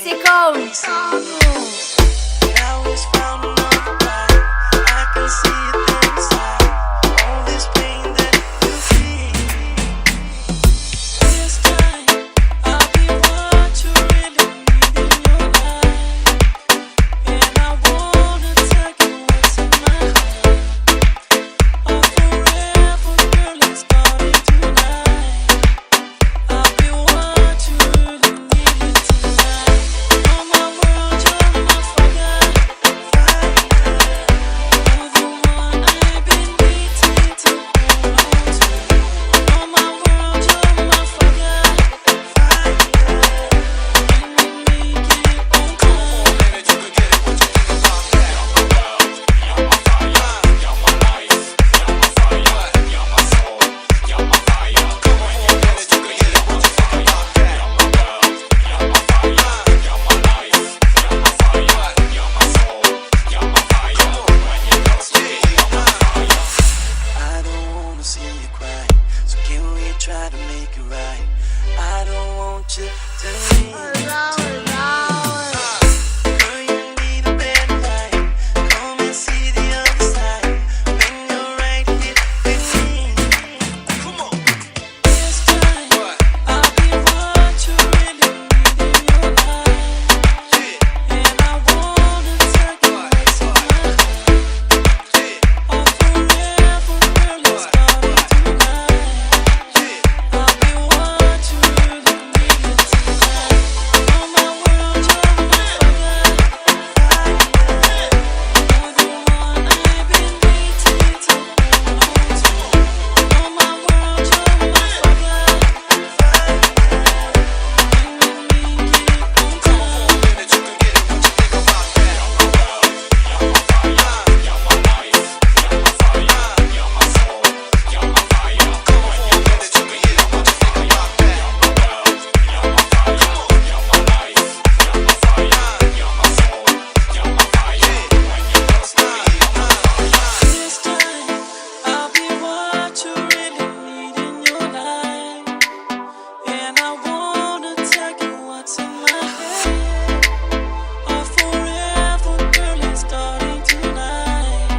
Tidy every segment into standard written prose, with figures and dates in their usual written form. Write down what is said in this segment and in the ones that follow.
Casey Combs. Now it's found another light. I can see it inside. All this pain that you feel. This time I'll be what you really need in your life. And I wanna tell you what's in my heart. Oh, forever, girl, it's starting tonight. I'll be what you really need tonight. Oh, my world, you're my fire. You're the one I've been waiting to hold on to. Oh, my world, you're my fire. And we make it on time. I don't wanna see you cry, so can we try to make it right? I don't want you to leave. Girl, you need a better life. Come and see the other side. When you're right here with me. Come on. This time I'll be what you really need in your life. And I wanna tell you what's in my heart. Oh, forever, girl, it's starting tonight. I'll be what you really need tonight. Oh, my world, you're my fire. You're the one I've been waiting to hold on to. Oh, my world, you're my fire. And we make it on time. This time I'll be what you really need in your life. And I wanna tell you what's in my head. Oh, forever, girl, it's starting tonight.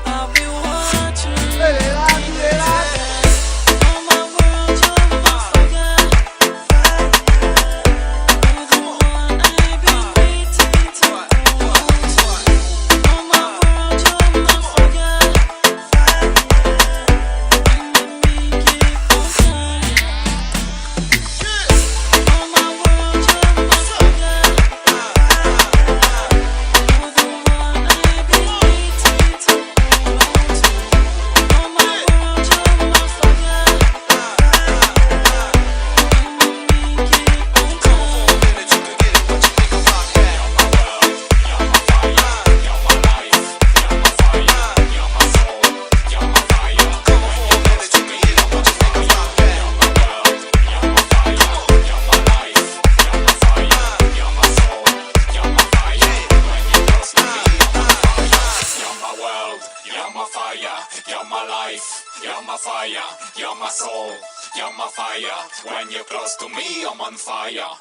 I'll be what you really need in your life. Oh, my world, you're my fire. You're the one I've been waiting to hold on to. Oh, my world, you're my fire. And we make it on time. Oh, my world, you're my fire. You're the one I've been waiting to hold on to. Oh, my world, you're my fire. And we make it on time. You're my fire, you're my life, you're my fire, you're my soul, you're my fire. When you're close to me, I'm on fire.